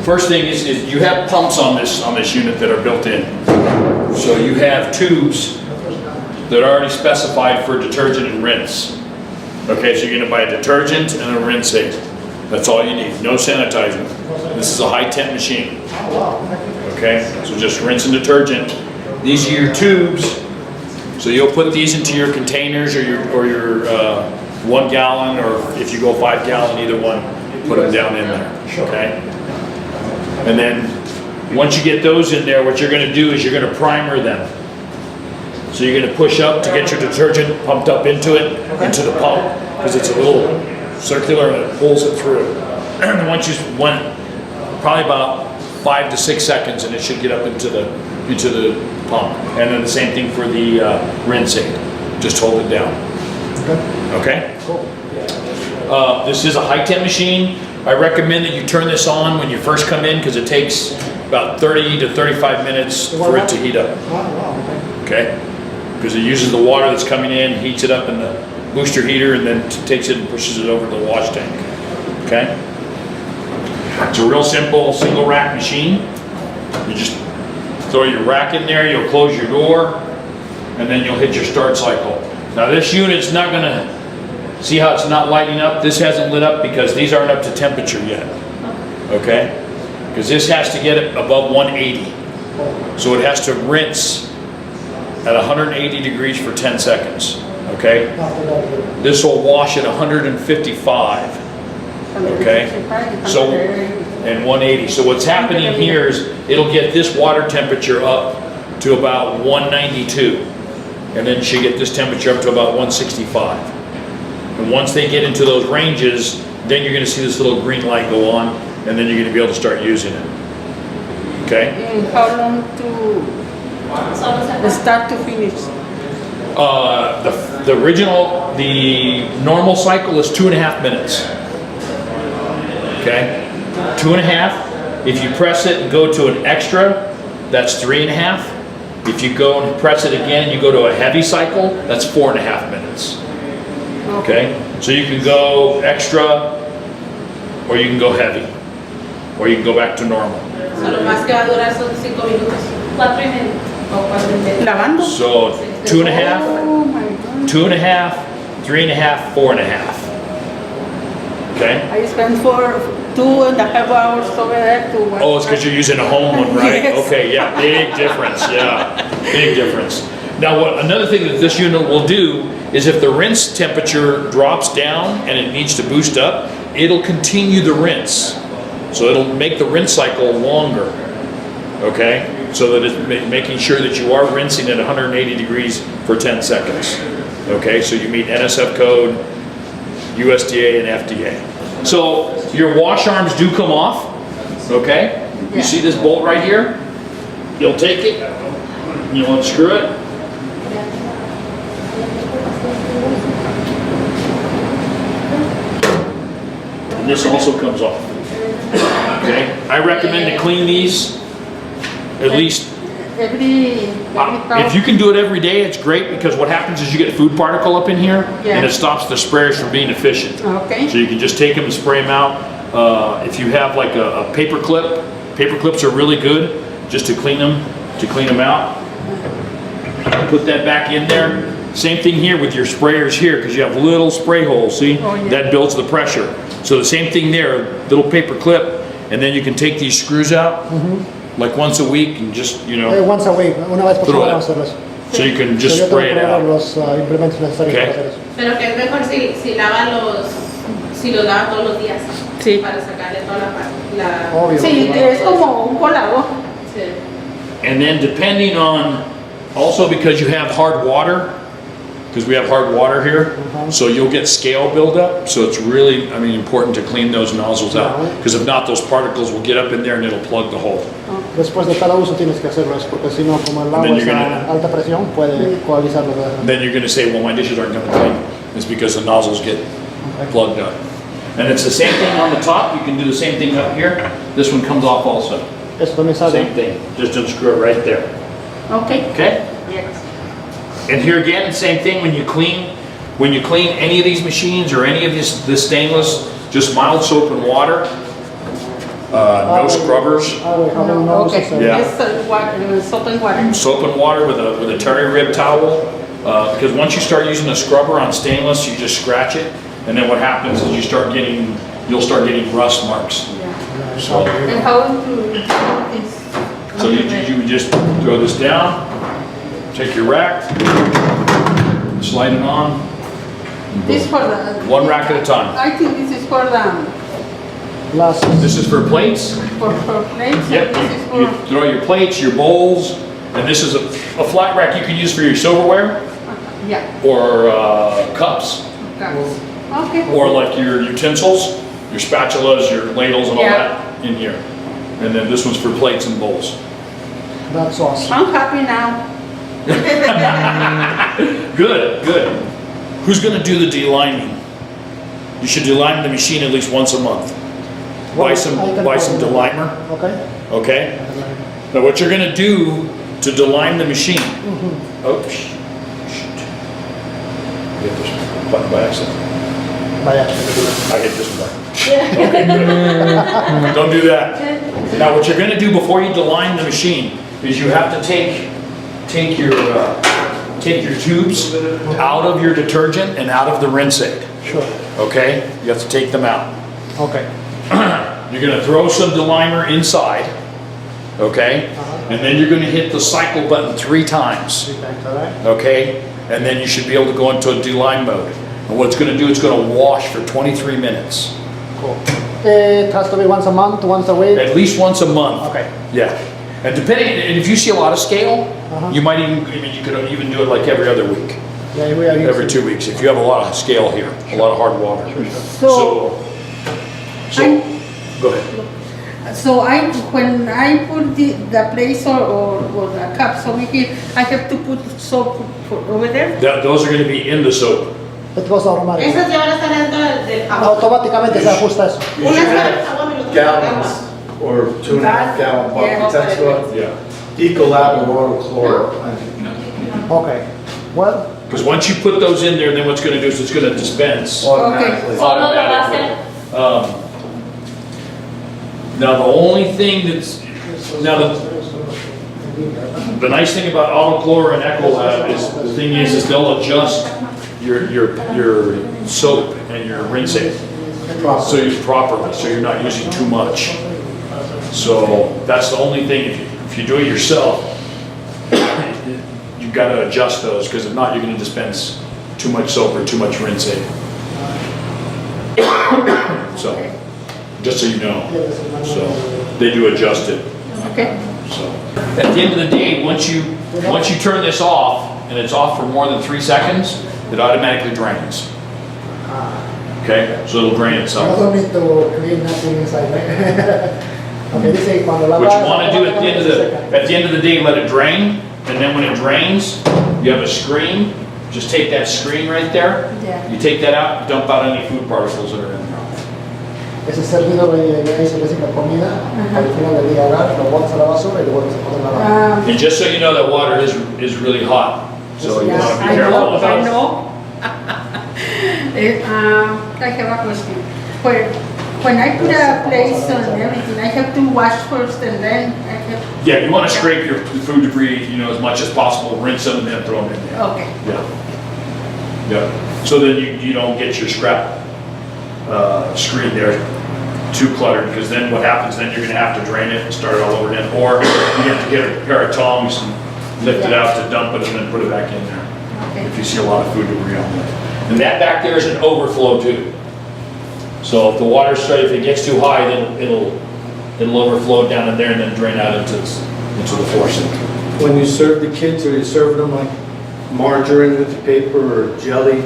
First thing is you have pumps on this unit that are built in. So you have tubes that are already specified for detergent and rinse. Okay, so you're gonna buy a detergent and a rinse aid. That's all you need, no sanitizer. This is a high temp machine. Okay, so just rinse and detergent. These are your tubes. So you'll put these into your containers or your 1 gallon, or if you go 5 gallon, either one, put them down in there, okay? And then once you get those in there, what you're gonna do is you're gonna primer them. So you're gonna push up to get your detergent pumped up into it, into the pump, because it's a little circular and it pulls it through. And once you went probably about 5 to 6 seconds, and it should get up into the pump. And then the same thing for the rinsing. Just hold it down. Okay? This is a high temp machine. I recommend that you turn this on when you first come in, because it takes about 30 to 35 minutes for it to heat up. Okay? Because it uses the water that's coming in, heats it up in the booster heater, and then takes it and pushes it over to the wash tank. Okay? It's a real simple single rack machine. You just throw your rack in there, you'll close your door, and then you'll hit your start cycle. Now this unit's not gonna, see how it's not lighting up? This hasn't lit up because these aren't up to temperature yet. Okay? Because this has to get it above 180. So it has to rinse at 180 degrees for 10 seconds. Okay? This will wash at 155. Okay? So, and 180. So what's happening here is it'll get this water temperature up to about 192. And then she get this temperature up to about 165. And once they get into those ranges, then you're gonna see this little green light go on, and then you're gonna be able to start using it. Okay? And how long to start to finish? The normal cycle is 2.5 minutes. Okay? 2.5. If you press it and go to an extra, that's 3.5. If you go and press it again, you go to a heavy cycle, that's 4.5 minutes. Okay? So you can go extra, or you can go heavy, or you can go back to normal. So lo más que va a durar son 5 minutos. 4:30 o 4:30. Lavando? So 2.5, Oh my God. 2.5, 3.5, 4.5. Okay? I spent 2.5 hours over there to work. Oh, it's because you're using a home one, right? Yes. Okay, yeah, big difference, yeah, big difference. Now, another thing that this unit will do is if the rinse temperature drops down and it needs to boost up, it'll continue the rinse. So it'll make the rinse cycle longer, okay? So that it's making sure that you are rinsing at 180 degrees for 10 seconds. Okay, so you meet NSF code, USDA, and FDA. So your wash arms do come off, okay? You see this bolt right here? You'll take it, you'll unscrew it. And this also comes off. Okay, I recommend to clean these at least. If you can do it every day, it's great, because what happens is you get food particle up in here, and it stops the sprayers from being efficient. Okay. So you can just take them and spray them out. If you have like a paper clip, paper clips are really good just to clean them out. Put that back in there. Same thing here with your sprayers here, because you have little spray holes, see? Oh, yeah. That builds the pressure. So the same thing there, little paper clip, and then you can take these screws out, like once a week, and just, you know, Once a week, una vez por throw semana it. vamos a hacer eso. So you can just So yo spray it tengo que probar out. los implementos necesarios Okay. para hacer eso. Pero que es mejor si los lava todos los días. Sí. Para sacarle toda la Obvio. Sí, es como un colado. sí. And then depending on, also because you have hard water, because we have hard water here, so you'll get scale buildup. So it's really, I mean, important to clean those nozzles out, because if not, those particles will get up in there and it'll plug the hole. Después de cada uso tienes que hacerlo eso, porque si no, como el agua then es you're a gonna- alta presión, puede coagulizarlo. Then you're gonna say, well, my dishes aren't gonna clean. It's because the nozzles get plugged up. And it's the same thing on the top. You can do the same thing up here. This one comes off also. Eso también sale. Same thing. Just unscrew it right there. Okay. Okay? Yes. And here again, same thing. When you clean any of these machines or any of this stainless, just mild soap and water. No scrubbers, Agua y jabón no Okay, usas. Yeah. just soap and water. soap and water with a terry rib towel. Because once you start using a scrubber on stainless, you just scratch it, and then what happens is you'll start getting rust marks. Yeah. So, And how to do this? so you would just throw this down, take your rack, slide it on, and This boom. for the. One rack at a time. I think this is for the, Glasses. This is for plates. for plates. Yep, And this is you for, throw your plates, your bowls, and this is a flat rack you can use for your silverware yeah, or cups, cups. Okay. or like your utensils, your spatulas, your ladles and all Yeah. that in here. And then this one's for plates and bowls. That's awesome. I'm happy now. Good, good. Who's gonna do the delining? You should deline the machine at least once a month. Buy some delimer, Okay. okay? Now what you're gonna do to deline the machine. Oh, shoot. Hit this button by accident. Vaya. I hit this button. Okay, good. Don't do that. Now what you're gonna do before you deline the machine is you have to take your tubes out of your detergent and out of the rinse aid, Sure. okay? You have to take them out. Okay. You're gonna throw some delimer inside, okay? And then you're gonna hit the cycle button 3 times, 3 times, all right? okay? And then you should be able to go into a deline mode. And what it's gonna do, it's gonna wash for 23 minutes. Cool. It has to be once a month, once a week? At least once a month. Okay. Yeah. And depending, and if you see a lot of scale, Uh-huh. you might even, I mean, you could even do it like every other week, Yeah, we are every using- 2 weeks, if you have a lot of scale here, a lot of hard water. So, So, go ahead. so when I put the place or the cups over here, I have to put soap over there? Those are gonna be in the soap. It goes automatic. Esas ya van a estar dentro del jabón. Automáticamente se ajusta eso. Una está en el jabón y otra en el Gallons agua. or 2.5 gallon buckets, that's what Yeah. Ecolab or oral chlor. Okay. Well, Because once you put those in there, then what's gonna do is it's gonna dispense Automatically. Solo lo va a hacer. Now, the only thing that's, now the nice thing about Autochlor and Ecolab is, the thing is they'll adjust your soap and your rinse aid. So you properly, so you're not using too much. So that's the only thing, if you do it yourself, you've got to adjust those, because if not, you're gonna dispense too much soap or too much rinse aid. So, just so you know, so they do adjust it. Okay. So, at the end of the day, once you turn this off, and it's off for more than 3 seconds, it automatically drains. Okay, so it'll drain I itself. don't need to clean nothing inside, right? Okay, dice cuando la What you want to do at the end of the day, let it drain, and then when it drains, you have a screen. Just take that screen right there. Yeah. You take that out, dump out any food particles that are in there. Ese servidor ahí se recicla comida, al final del día agarra, lo botas a la basura y lo vuelves a poner a la And just so you know, that water is really hot, so you want to be I careful know, I about it. know. I have a question. When I put a place on everything, I have to wash first and then I have. Yeah, you want to scrape your food debris, as much as possible, rinse them, and then throw them in there. Okay. Yeah. Yeah. So then you don't get your scrap screen there too cluttered, because then what happens, then you're going to have to drain it and start it all over again. Or you have to get a pair of tongs and lift it out to dump it and then put it back in there. Okay. If you see a lot of food debris on there. And that back there is an overflow too. So if the water if it gets too high, then it'll overflow down in there and then drain out into the floor sink. When you serve the kids, are you serving them like margarine with the paper or jelly,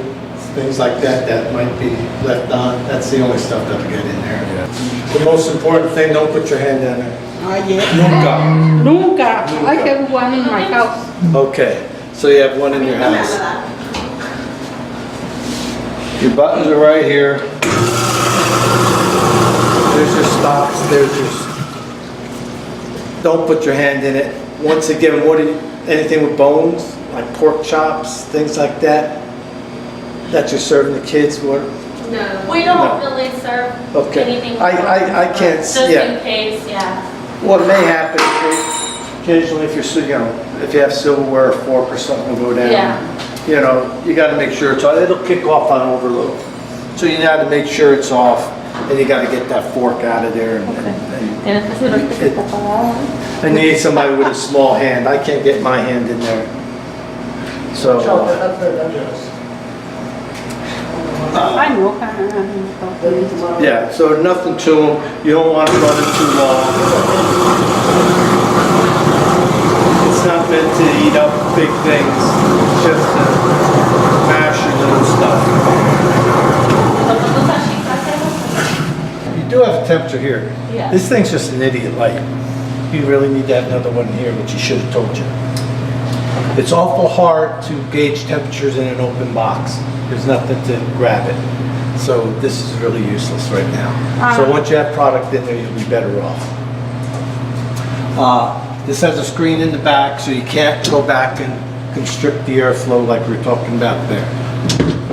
things like that, that might be left on? That's the only stuff that'll get in there. The most important thing, don't put your hand down there. Nunca. Nunca. I have one in my house. Okay, so you have one in your house. Your buttons are right here. There's your stops, there's your... Don't put your hand in it. Once again, anything with bones, like pork chops, things like that, that you're serving the kids, No. We don't really serve Okay. anything. I can't, Just yeah. in case, yeah. What may happen occasionally if you're, if you have silverware or fork or something will go down. Yeah. You gotta make sure it's off. It'll kick off on overload. So you gotta make sure it's off and you gotta get that fork out of there. Tienes que asegurar que está apagado. And you need somebody with a small hand. I can't get my hand in there. So, That's very dangerous. Ay, no, yeah, so nothing to them. You don't want to run it too long. It's not meant to eat up big things, it's just to mash your little stuff. You do have a temperature here. Yeah. This thing's just an idiot light. You really need to have another one here, which he should have told you. It's awful hard to gauge temperatures in an open box. There's nothing to grab it. So this is really useless right now. So once you have product in there, you'll be better off. This has a screen in the back, so you can't go back and constrict the airflow like we were talking about there.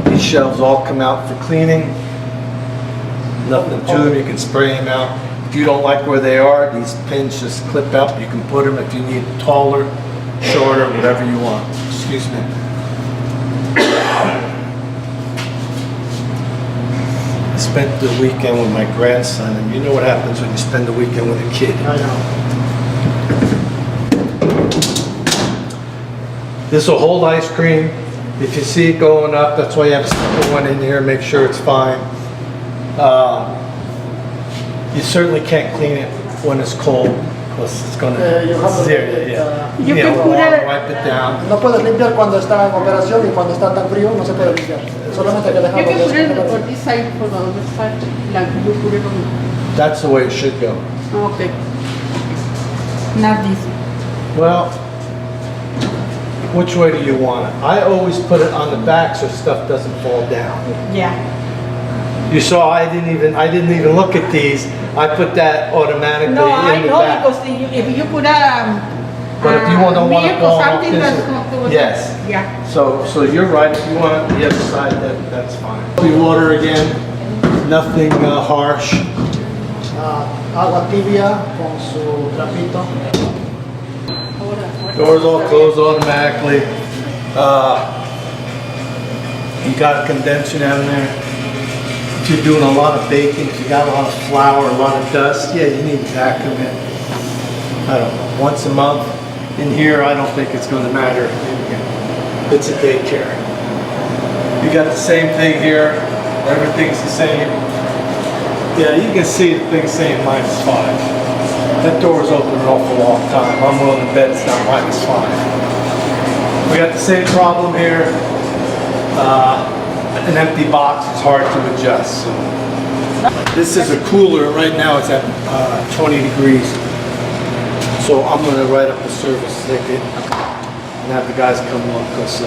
These shelves all come out for cleaning. Nothing to them, you can spray them out. If you don't like where they are, these pins just clip up. You can put them if you need taller, shorter, whatever you want. Excuse me. I spent the weekend with my grandson, and you know what happens when you spend the weekend with a kid. I know. This will hold ice cream. If you see it going up, that's why you have to stick one in here, make sure it's fine. You certainly can't clean it when it's cold, because it's going You have to to zero. let it, Yeah. You can put it- Wipe it down. No puedes limpiar cuando está en operación y cuando está tan frío no se puede limpiar. Solamente hay que You dejarlo can put it descongelar. on this side for the other side, like you put it on. That's the way it should go. Okay. Not this. Well, which way do you want it? I always put it on the back so stuff doesn't fall down. Yeah. You saw I didn't even look at these. I put that automatically No, I in the know back. because if you put a But if you don't want it milk or going off something this that's way- going to Yes. Yeah. So you're right. If you want it the other side, that's fine. We water again. Nothing harsh. Agua tibia con su trapito. Doors all close automatically. You got a condenser down there. If you're doing a lot of baking, if you got a lot of flour, a lot of dust, yeah, you need to vacuum it. I don't know, once a month. In here, I don't think it's going to matter. It's a daycare. You got the same thing here. Everything's the same. Yeah, you can see the thing saying -5. That door's open an awful long time. I'm willing to bet it's not -5. We got the same problem here. An empty box is hard to adjust. So. This is a cooler. Right now it's at 20 degrees. So I'm going to write up a service ticket and have the guys come look because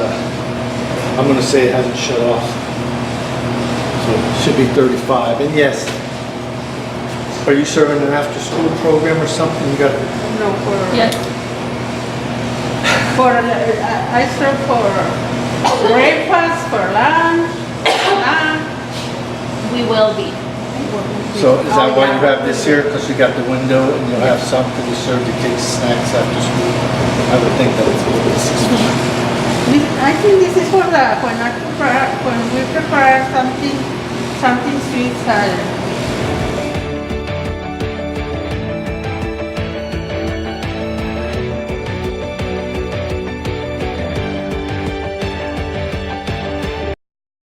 I'm going to say it hasn't shut off. So it should be 35. And yes, are you serving an after-school program or something? You got No, for Yes. I serve for breakfast, for lunch. We will be. So is that why you have this here? Because you got the window and you'll have some because you serve the kids snacks after school? I would think that it's a little bit I think this is for the when we prepare something sweet.